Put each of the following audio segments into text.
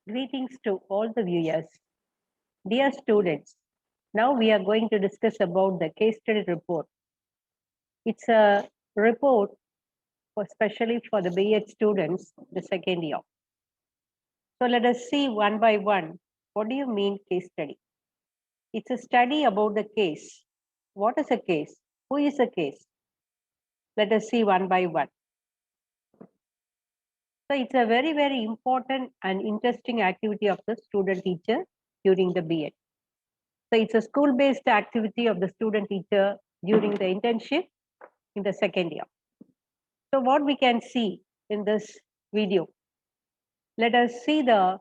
Greetings to all the viewers. Dear students, now we are going to discuss about the case study report. It's a report especially for the B.Ed students, the second year. So let us see one by one. What do you mean case study? It's a study about the case. What is a case? Who is a case? Let us see one by one. So it's a very, very important and interesting activity of the student teacher during the B.Ed. So it's a school-based activity of the student teacher during the internship in the second year. So what we can see in this video, let us see the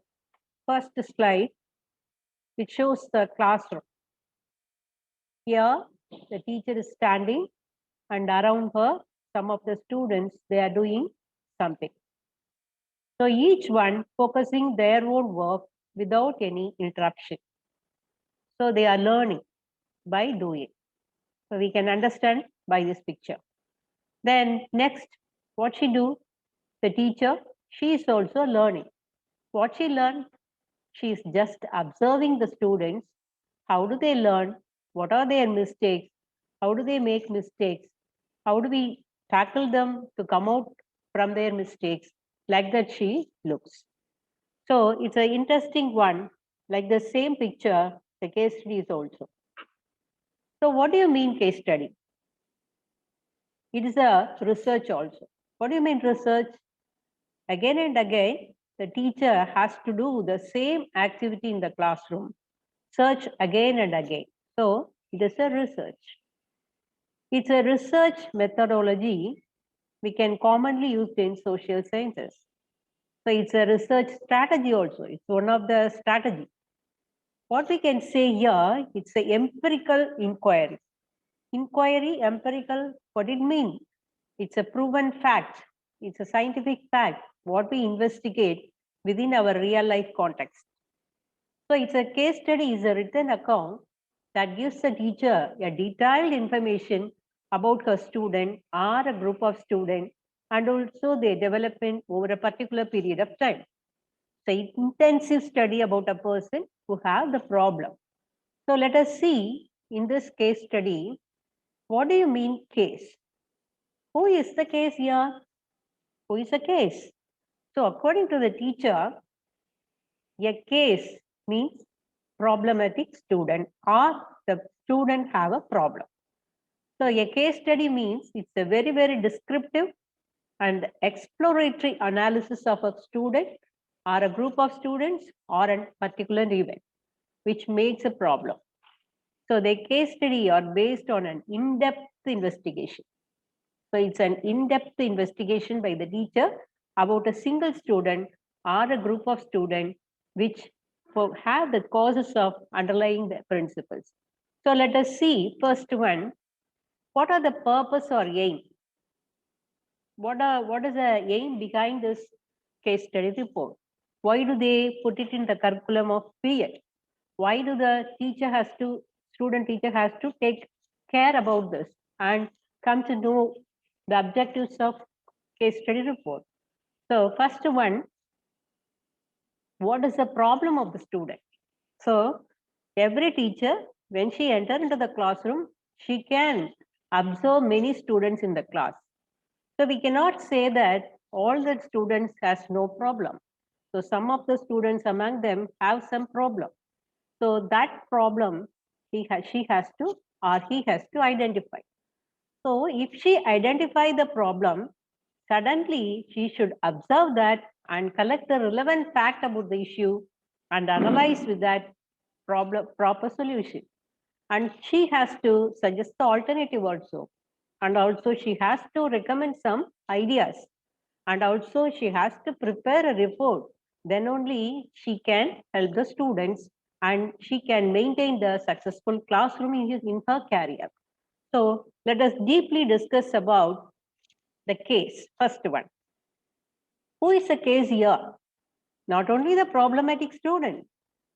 first slide, which shows the classroom. Here, the teacher is standing and around her, some of the students, they are doing something. So each one focusing their own work without any interruption. So they are learning by doing. So we can understand by this picture. Then next, what she do? The teacher, she is also learning. What she learned? She is just observing the students. How do they learn? What are their mistakes? How do they make mistakes? How do we tackle them to come out from their mistakes? Like that she looks. So it's an interesting one. Like the same picture, the case study is also. So what do you mean case study? It is a research also. What do you mean research? Again and again, the teacher has to do the same activity in the classroom, search again and again. So it is a research. It's a research methodology we can commonly use in social sciences. So it's a research strategy also. It's one of the strategy. What we can say here, it's an empirical inquiry. Inquiry, empirical, what it means? It's a proven fact. It's a scientific fact, what we investigate within our real life context. So it's a case study is a written account that gives the teacher a detailed information about her student or a group of students and also their development over a particular period of time. So intensive study about a person who have the problem. So let us see in this case study, what do you mean case? Who is the case here? Who is the case? So according to the teacher, a case means problematic student or the student have a problem. So a case study means it's a very, very descriptive and exploratory analysis of a student or a group of students or a particular event, which makes a problem. So the case study are based on an in-depth investigation. So it's an in-depth investigation by the teacher about a single student or a group of students which have the causes of underlying the principles. So let us see first one, what are the purpose or aim? What is the aim behind this case study report? Why do they put it in the curriculum of B.Ed? Why do the student teacher has to take care about this and come to know the objectives of case study report? So first one, what is the problem of the student? So every teacher, when she enters into the classroom, she can observe many students in the class. So we cannot say that all the students has no problem. So some of the students among them have some problem. So that problem she has to or he has to identify. So if she identify the problem, suddenly she should observe that and collect the relevant fact about the issue and analyze with that problem proper solution. And she has to suggest the alternative also. And also she has to recommend some ideas. And also she has to prepare a report. Then only she can help the students and she can maintain the successful classroom in her career. So let us deeply discuss about the case. First one. Who is the case here? Not only the problematic student,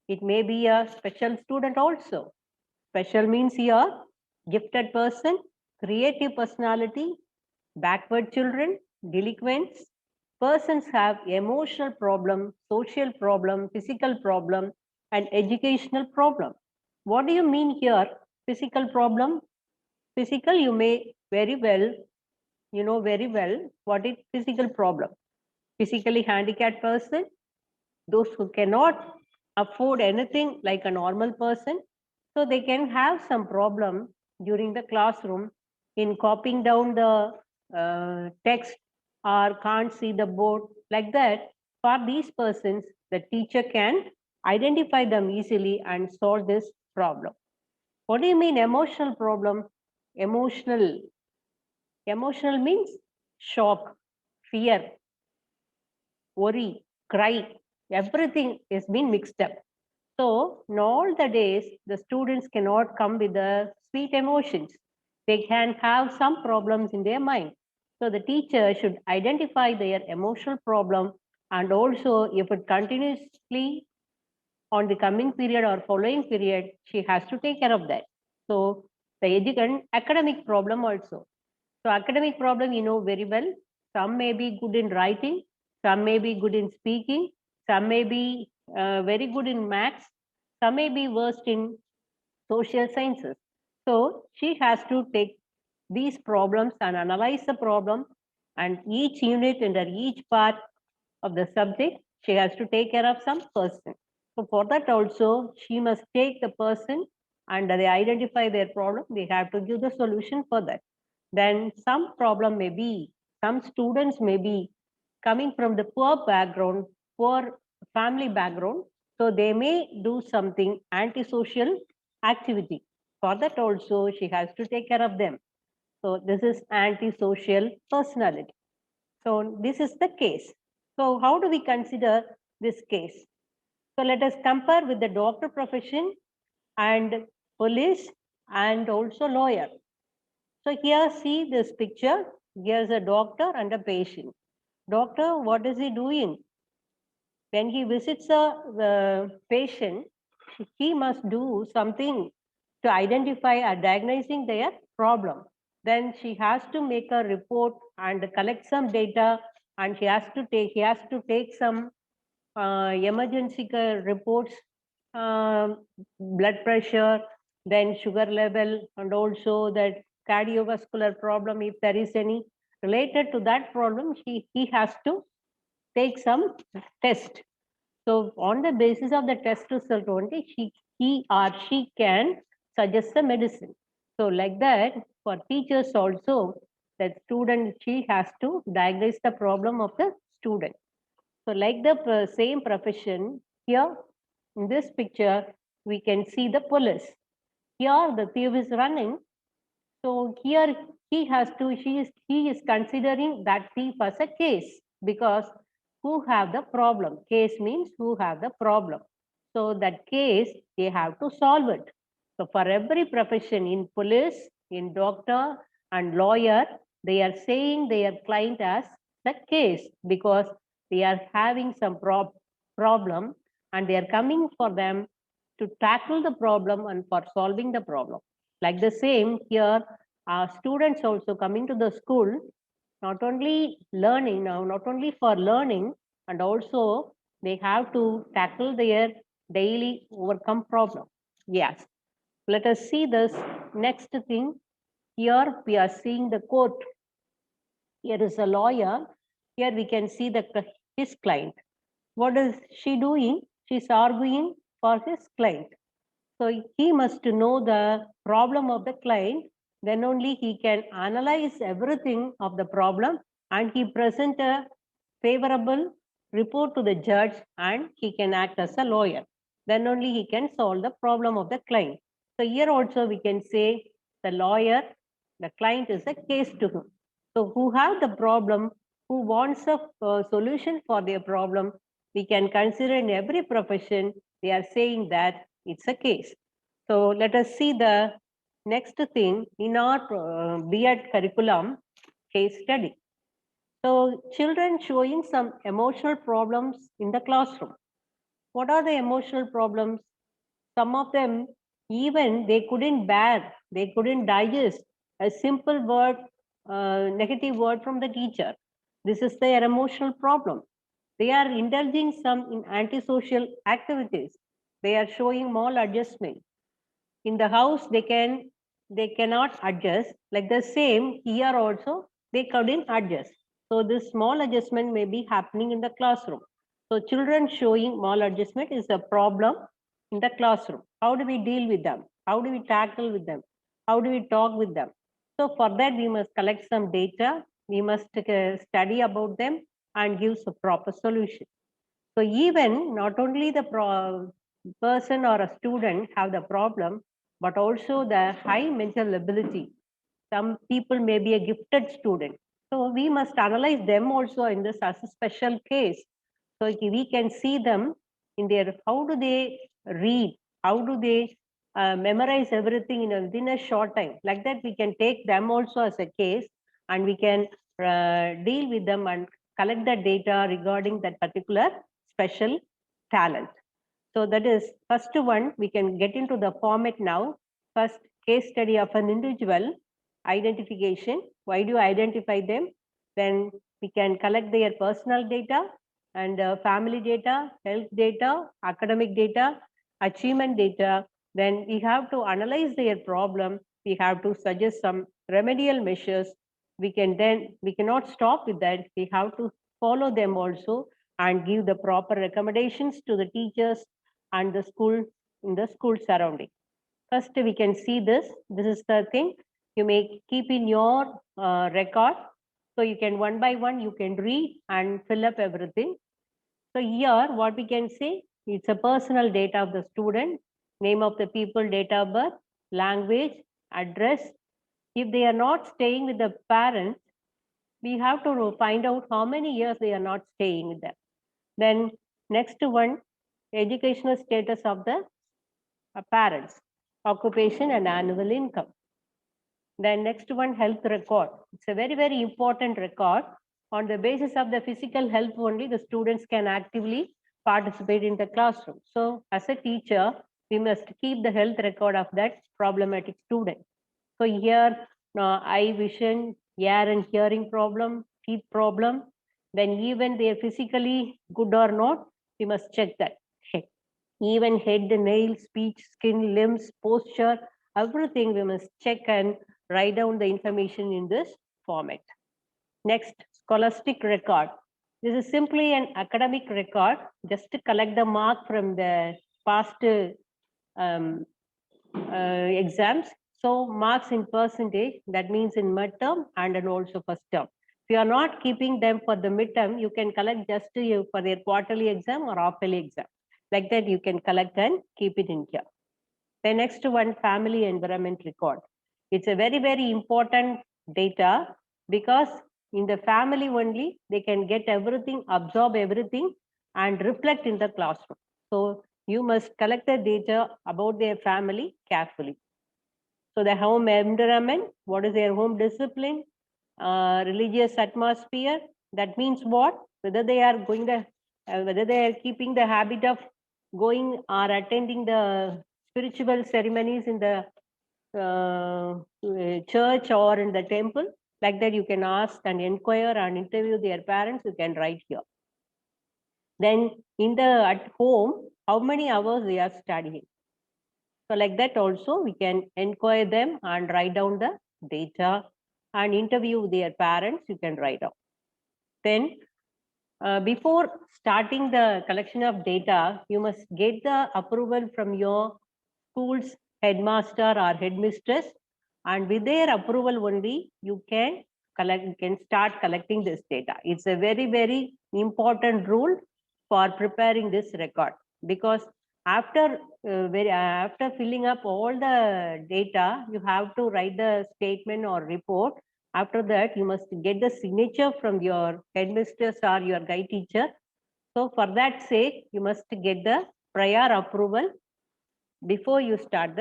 it may be a special student also. Special means here, gifted person, creative personality, backward children, delinquents, persons have emotional problem, social problem, physical problem, and educational problem. What do you mean here? Physical problem? Physical, you may very well, you know very well what is physical problem. Physically handicapped person, those who cannot afford anything like a normal person, so they can have some problem during the classroom in copying down the text or can't see the board like that. For these persons, the teacher can identify them easily and solve this problem. What do you mean emotional problem? Emotional. Emotional means shock, fear, worry, cry, everything is being mixed up. So, in all the days, the students cannot come with the sweet emotions. They can have some problems in their mind. So, the teacher should identify their emotional problem, and also, if it continuously on the coming period or following period, she has to take care of that. So, the academic problem also. So academic problem, you know very well. Some may be good in writing, some may be good in speaking, some may be very good in maths, some may be versed in social sciences. So she has to take these problems and analyze the problem, and each unit under each part of the subject, she has to take care of some person. So for that also, she must take the person and they identify their problem. They have to give the solution for that. Then some problem may be, some students may be coming from the poor background, poor family background. So they may do something antisocial activity. For that also, she has to take care of them. So this is antisocial personality. So this is the case. So how do we consider this case? So let us compare with the doctor profession and police and also lawyer. So here see this picture. Here's a doctor and a patient. Doctor, what is he doing? When he visits the patient, he must do something to identify or diagnosing their problem. Then she has to make a report and collect some data, and he has to take some emergency reports, blood pressure, then sugar level, and also that cardiovascular problem, if there is any related to that problem, he has to take some test. So on the basis of the test result only, he or she can suggest the medicine. So like that, for teachers also, that student, she has to diagnose the problem of the student. So like the same profession, here in this picture, we can see the police. Here the thief is running. So here he is considering that thief as a case, because who have the problem? Case means who have the problem. So that case, they have to solve it. So for every profession, in police, in doctor and lawyer, they are saying their client as the case, because they are having some problem and they are coming for them to tackle the problem and for solving the problem. Like the same here, students also coming to the school, not only learning now, not only for learning, and also they have to tackle their daily overcome problem. Yes. Let us see this next thing. Here we are seeing the court. Here is a lawyer. Here we can see his client. What is she doing? She's arguing for his client. So he must know the problem of the client, then only he can analyze everything of the problem and he present a favorable report to the judge and he can act as a lawyer. Then only he can solve the problem of the client. So here also we can say the lawyer, the client is a case to him. So who have the problem, who wants a solution for their problem, we can consider in every profession, they are saying that it's a case. So let us see the next thing in our B.Ed curriculum, case study. So children showing some emotional problems in the classroom. What are the emotional problems? Some of them, even they couldn't bear, they couldn't digest a simple word, negative word from the teacher. This is their emotional problem. They are indulging some in antisocial activities. They are showing maladjustment. In the house, they cannot adjust. Like the same here also, they couldn't adjust. So this small adjustment may be happening in the classroom. So children showing maladjustment is a problem in the classroom. How do we deal with them? How do we tackle with them? How do we talk with them? So for that, we must collect some data. We must study about them and give a proper solution. So even not only the person or a student have the problem, but also the high mental ability. Some people may be a gifted student. So we must analyze them also in this as a special case. So we can see them in their, how do they read? How do they memorize everything within a short time? Like that, we can take them also as a case and we can deal with them and collect the data regarding that particular special talent. So that is first one, we can get into the format now. First, case study of an individual, identification. Why do you identify them? Then we can collect their personal data and family data, health data, academic data, achievement data. Then we have to analyze their problem. We have to suggest some remedial measures. We cannot stop with that. We have to follow them also and give the proper recommendations to the teachers and the school in the school surrounding. First, we can see this. This is the thing you may keep in your record. So you can one by one, you can read and fill up everything. So here, what we can say, it's a personal data of the student, name of the people, date of birth, language, address. If they are not staying with the parents, we have to find out how many years they are not staying with them. Then next one, educational status of the parents, occupation and annual income. Then next one, health record. It's a very, very important record. On the basis of the physical health only, the students can actively participate in the classroom. So as a teacher, we must keep the health record of that problematic student. So here, eye vision, ear and hearing problem, teeth problem, then even they are physically good or not, we must check that. Even head, nails, speech, skin, limbs, posture, everything we must check and write down the information in this format. Next, scholastic record. This is simply an academic record just to collect the mark from the past exams. So marks in percentage, that means in midterm and then also first term. If you are not keeping them for the midterm, you can collect just for their quarterly exam or half-yearly exam. Like that, you can collect and keep it in here. The next one, family environment record. It's a very, very important data because in the family only, they can get everything, absorb everything and reflect in the classroom. So you must collect the data about their family carefully. So the home environment, what is their home discipline, religious atmosphere, that means what? Whether they are going to, whether they are keeping the habit of going or attending the spiritual ceremonies in the church or in the temple, like that you can ask and inquire and interview their parents, you can write here. Then in the at home, how many hours they are studying. So like that also we can inquire them and write down the data and interview their parents, you can write down. Then before starting the collection of data, you must get the approval from your school's headmaster or headmistress, and with their approval only you can collect, you can start collecting this data. It's a very, very important rule for preparing this record, because after after filling up all the data, you have to write the statement or report. After that, you must get the signature from your headmistress or your guide teacher. So for that sake, you must get the prior approval before you start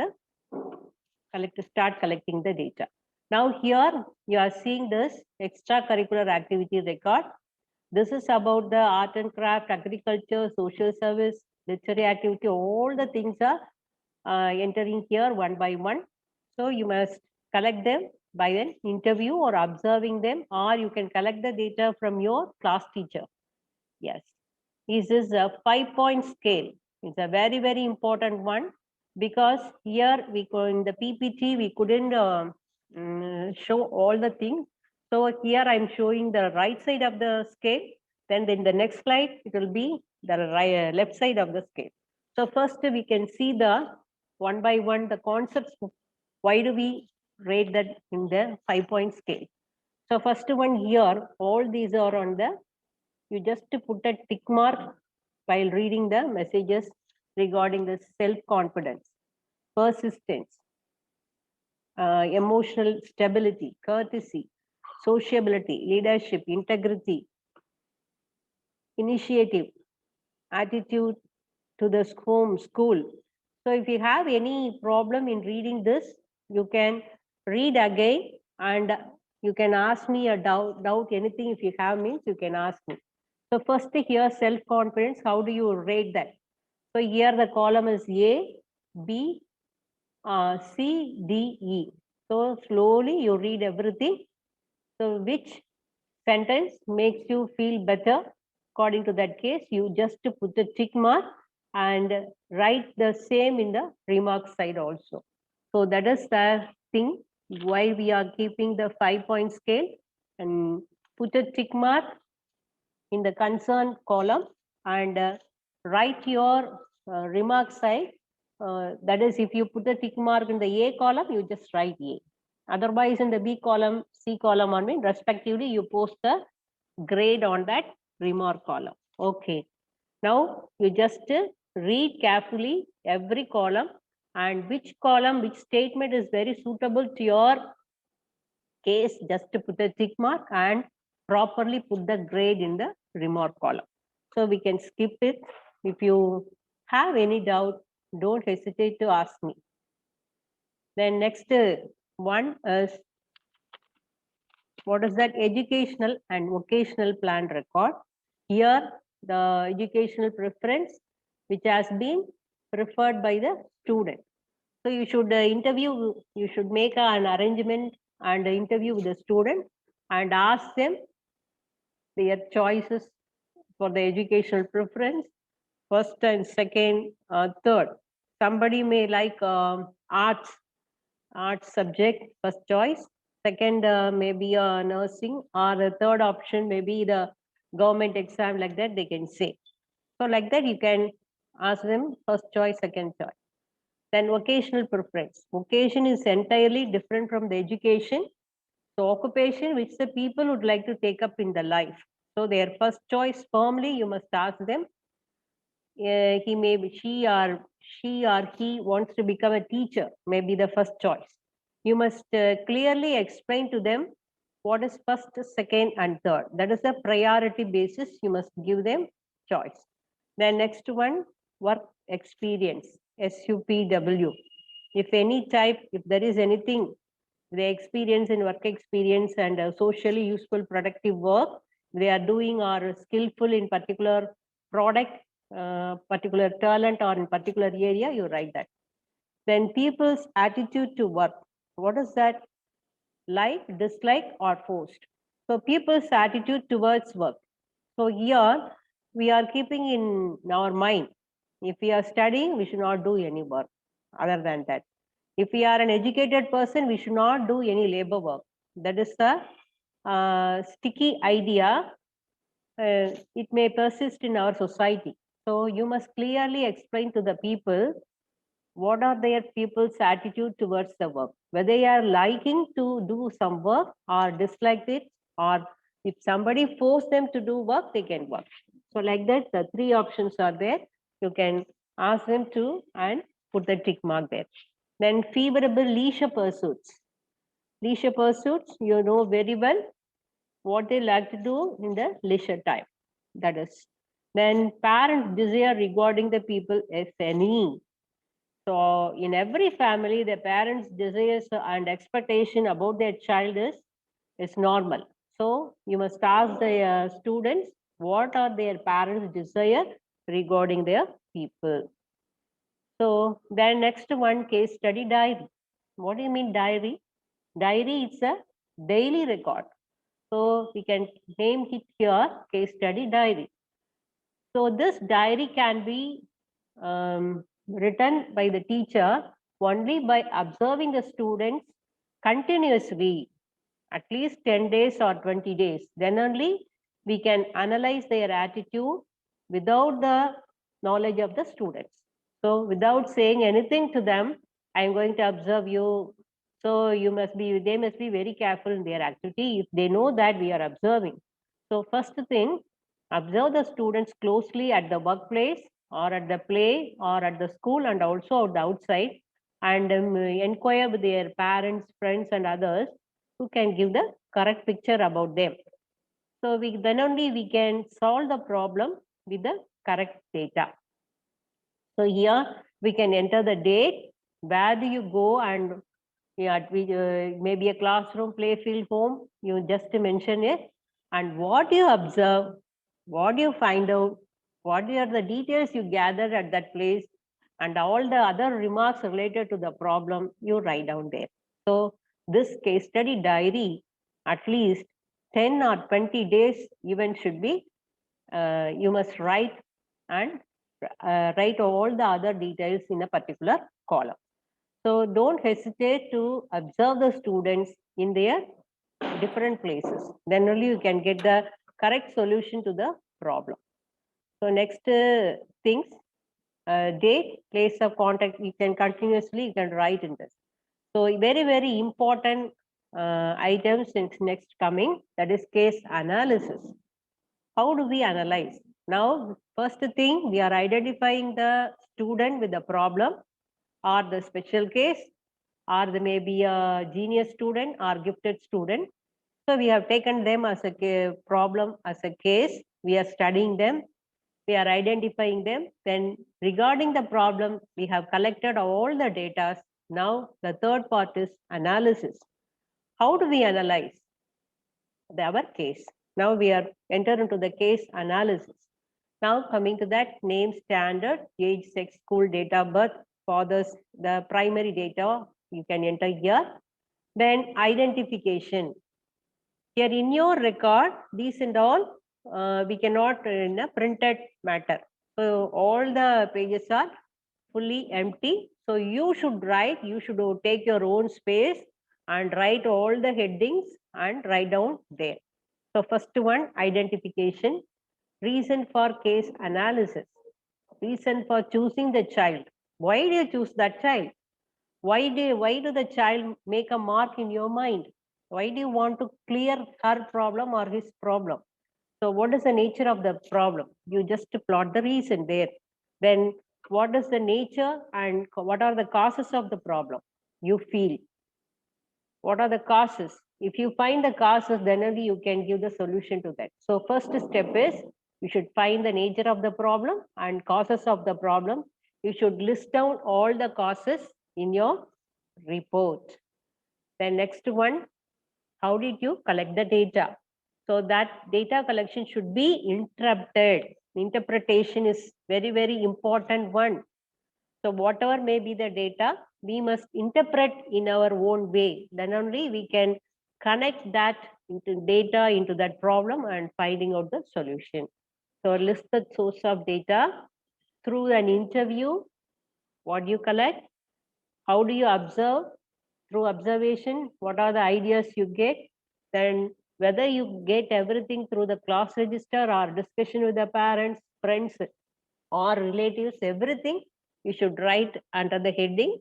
collecting the data. Now here you are seeing this extracurricular activity record. This is about the art and craft, agriculture, social service, literary activity, all the things are entering here one by one. So you must collect them by an interview or observing them, or you can collect the data from your class teacher. Yes. This is a 5-point scale. It's a very, very important one because here we go in the PPT, we couldn't show all the things. So here I'm showing the right side of the scale. Then in the next slide, it will be the left side of the scale. So first we can see the one by one, the concepts. Why do we rate that in the 5-point scale? So first one here, all these are on the, you just put a tick mark while reading the messages regarding the self-confidence, persistence, emotional stability, courtesy, sociability, leadership, integrity, initiative, attitude to the home, school. So if you have any problem in reading this, you can read again and you can ask me a doubt anything if you have means you can ask me. So first here self-confidence, how do you rate that? So here the column is A, B, C, D, E. So slowly you read everything. So which sentence makes you feel better? According to that case, you just put a tick mark and write the same in the remark side also. So that is the thing why we are keeping the 5-point scale, and put a tick mark in the concerned column and write your remark side. That is, if you put a tick mark in the A column, you just write A. Otherwise, in the B column, C column, I mean, respectively, you post the grade on that remark column. Okay. Now, you just read carefully every column and which column, which statement is very suitable to your case, just to put a tick mark and properly put the grade in the remark column. So we can skip it. If you have any doubt, don't hesitate to ask me. Then next one is, what is that? Educational and vocational plan record. Here, the educational preference, which has been preferred by the student. So you should interview, you should make an arrangement and interview with the student and ask them their choices for the educational preference, first and second, third. Somebody may like arts subject, first choice. Second, maybe nursing, or the third option, maybe the government exam, like that they can say. So like that, you can ask them first choice, second choice. Then vocational preference. Vocation is entirely different from the education. So occupation which the people would like to take up in the life. So their first choice firmly, you must ask them. He may be, she or he wants to become a teacher, maybe the first choice. You must clearly explain to them what is first, second, and third. That is the priority basis. You must give them choice. Then next one, work experience, SUPW. If any type, if there is anything, the experience in work experience and socially useful productive work they are doing, or skillful in particular product, particular talent, or in particular area, you write that. Then people's attitude to work. What is that? Like, dislike, or forced. So people's attitude towards work. So here we are keeping in our mind, if we are studying, we should not do any work other than that. If we are an educated person, we should not do any labor work. That is the sticky idea. It may persist in our society. So you must clearly explain to the people what are their people's attitude towards the work, whether they are liking to do some work or dislike it, or if somebody force them to do work, they can work. So like that, the 3 options are there. You can ask them to and put the tick mark there. Then favorable leisure pursuits. Leisure pursuits, you know very well what they like to do in the leisure time. That is. Then parents' desire regarding the people, if any. So in every family, the parents' desires and expectation about their child is normal. So you must ask the students what are their parents' desire regarding their people. So then next one, case study diary. What do you mean diary? Diary is a daily record. So we can name it here case study diary. So this diary can be written by the teacher only by observing the students continuously, at least 10 days or 20 days. Then only we can analyze their attitude without the knowledge of the students. So without saying anything to them, I am going to observe you. So they must be very careful in their activity if they know that we are observing. So first thing, observe the students closely at the workplace or at the play or at the school and also at the outside, and inquire with their parents, friends and others who can give the correct picture about them. So then only we can solve the problem with the correct data. So here we can enter the date, where do you go, and maybe a classroom, play field, home, you just mention it, and what you observe, what you find out, what are the details you gathered at that place, and all the other remarks related to the problem you write down there. So this case study diary, at least 10 or 20 days even should be, you must write, and write all the other details in a particular column. So don't hesitate to observe the students in their different places. Then only you can get the correct solution to the problem. So next things, date, place of contact, you can continuously, you can write in this. So very, very important items in next coming, that is case analysis. How do we analyze? Now, first thing, we are identifying the student with the problem or the special case, or they may be a genius student or gifted student. So we have taken them as a problem, as a case. We are studying them. We are identifying them. Then regarding the problem, we have collected all the data. Now the third part is analysis. How do we analyze our case? Now we are enter into the case analysis. Now coming to that, name, standard, age, sex, school, date of birth, fathers, the primary data you can enter here. Then identification. Here in your record, these and all, we cannot in a printed matter. So all the pages are fully empty. So you should write, you should take your own space and write all the headings and write down there. So first one, identification. Reason for case analysis. Reason for choosing the child. Why do you choose that child? Why do the child make a mark in your mind? Why do you want to clear her problem or his problem? So what is the nature of the problem? You just plot the reason there. Then what is the nature and what are the causes of the problem? You feel. What are the causes? If you find the causes, then only you can give the solution to that. So first step is you should find the nature of the problem and causes of the problem. You should list down all the causes in your report. Then next one, how did you collect the data? So that data collection should be interpreted. Interpretation is very, very important one. So whatever may be the data, we must interpret in our own way. Then only we can connect that into data into that problem and finding out the solution. So list the source of data through an interview. What do you collect? How do you observe? Through observation, what are the ideas you get? Then whether you get everything through the class register or discussion with the parents, friends, or relatives, everything you should write under the heading.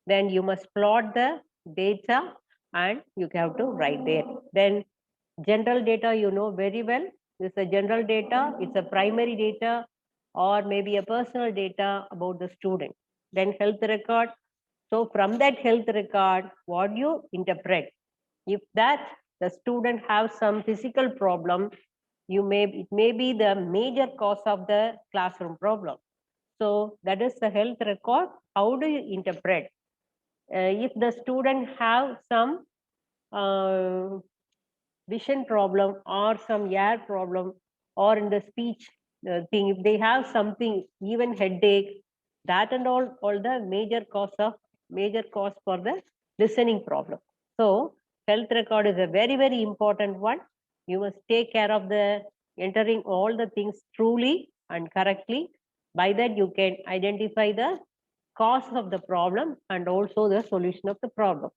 Then you must plot the data and you have to write there. Then general data, you know very well. This is a general data, it's a primary data or maybe a personal data about the student. Then health record. So from that health record, what you interpret? If that the student have some physical problem, it may be the major cause of the classroom problem. So that is the health record. How do you interpret? If the student have some vision problem or some ear problem or in the speech thing, if they have something, even headache, that and all the major cause for the listening problem. So health record is a very, very important one. You must take care of the entering all the things truly and correctly. By that, you can identify the cause of the problem and also the solution of the problem.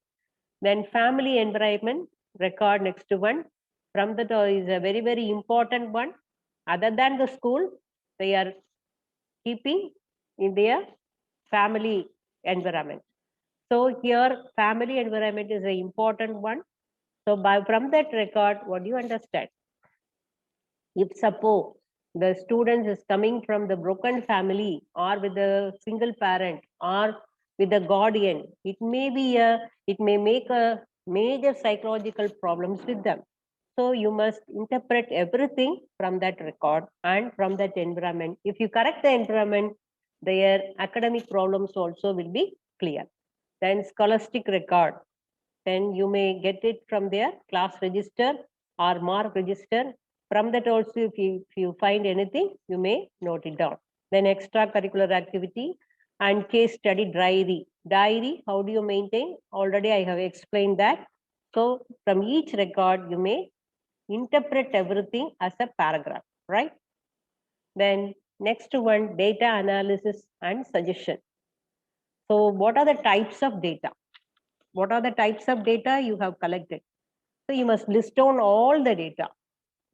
Then family environment record next to one. From that is a very, very important one. Other than the school, they are keeping in their family environment. So here family environment is an important one. So from that record, what do you understand? If suppose the student is coming from the broken family or with a single parent or with a guardian, it may make a major psychological problems with them. So you must interpret everything from that record and from that environment. If you correct the environment, their academic problems also will be clear. Then scholastic record, then you may get it from their class register or mark register. From that also, if you find anything, you may note it down. Then extracurricular activity and case study diary. Diary, how do you maintain? Already I have explained that. So from each record, you may interpret everything as a paragraph, right? Then next one, data analysis and suggestion. So what are the types of data? What are the types of data you have collected? So you must list down all the data,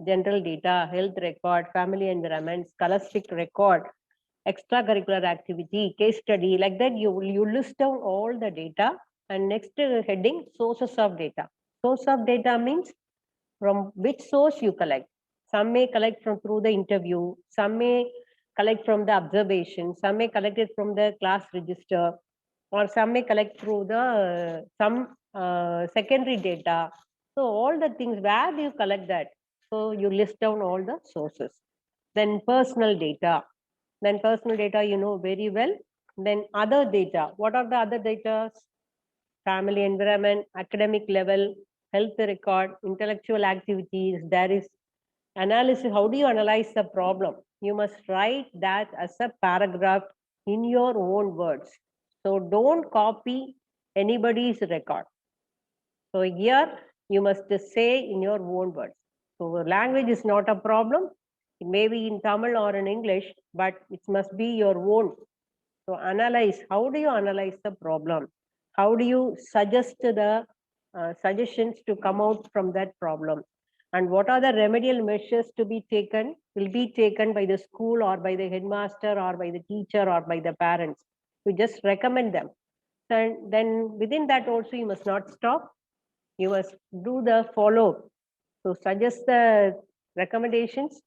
general data, health record, family environment, scholastic record, extracurricular activity, case study, like that you list down all the data. And next heading, sources of data. Source of data means from which source you collect. Some may collect from through the interview, some may collect from the observation, some may collect it from the class register, or some may collect through the some secondary data. So all the things, where do you collect that? So you list down all the sources. Then personal data. Then personal data you know very well. Then other data. What are the other data? Family environment, academic level, health record, intellectual activities. There is analysis. How do you analyze the problem? You must write that as a paragraph in your own words. So don't copy anybody's record. So here you must say in your own words. So language is not a problem. It may be in Tamil or in English, but it must be your own. So analyze. How do you analyze the problem? How do you suggest the suggestions to come out from that problem? And what are the remedial measures to be taken? Will be taken by the school or by the headmaster or by the teacher or by the parents. You just recommend them. And then within that also you must not stop. You must do the follow. So suggest the recommendations,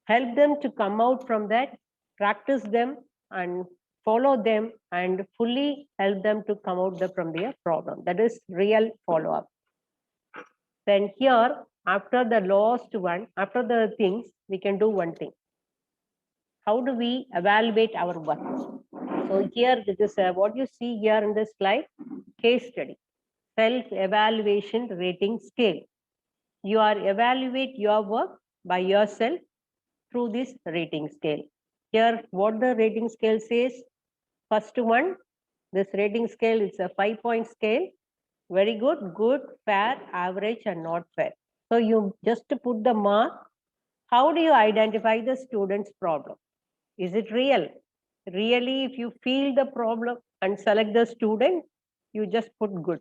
help them to come out from that, practice them and follow them and fully help them to come out from their problem. That is real follow-up. Then here, after the last one, after the things, we can do one thing. How do we evaluate our work? So here, this is what you see here in this slide, case study, self-evaluation rating scale. You are evaluate your work by yourself through this rating scale. Here, what the rating scale says, first one, this rating scale is a 5-point scale. Very good, good, fair, average, and not fair. So you just put the mark. How do you identify the student's problem? Is it real? Really, if you feel the problem and select the student, you just put good.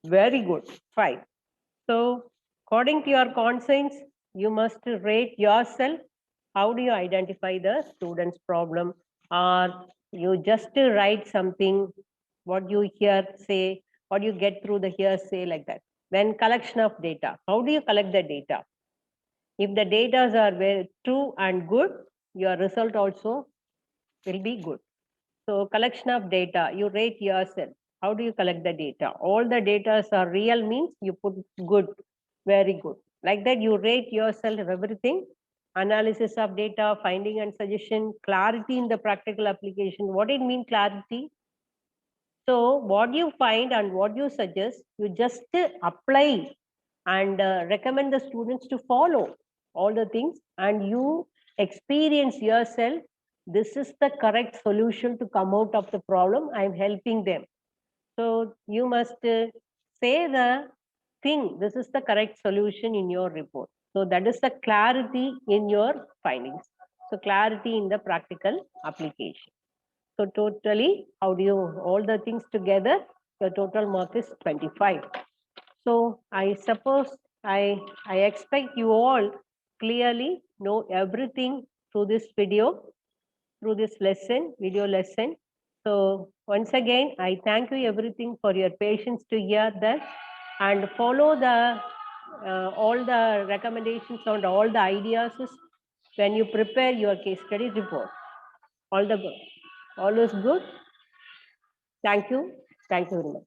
Very good, 5. So according to your conscience, you must rate yourself. How do you identify the student's problem? Or you just write something, what you hear say, what you get through the hearsay, like that. Then collection of data. How do you collect the data? If the data are very true and good, your result also will be good. So collection of data, you rate yourself. How do you collect the data? All the data are real means you put good, very good. Like that, you rate yourself of everything. Analysis of data, finding and suggestion, clarity in the practical application. What it mean clarity? So what you find and what you suggest, you just apply and recommend the students to follow all the things, and you experience yourself. This is the correct solution to come out of the problem. I'm helping them. So you must say say the thing, this is the correct solution in your report. So that is the clarity in your findings. So clarity in the practical application. So totally, how do you, all the things together, your total mark is 25. So I suppose I expect you all clearly know everything through this video, through this lesson, video lesson. So once again, I thank you everything for your patience to hear that and follow the all the recommendations and all the ideas when you prepare your case study report. All the good. All is good. Thank you. Thank you very much.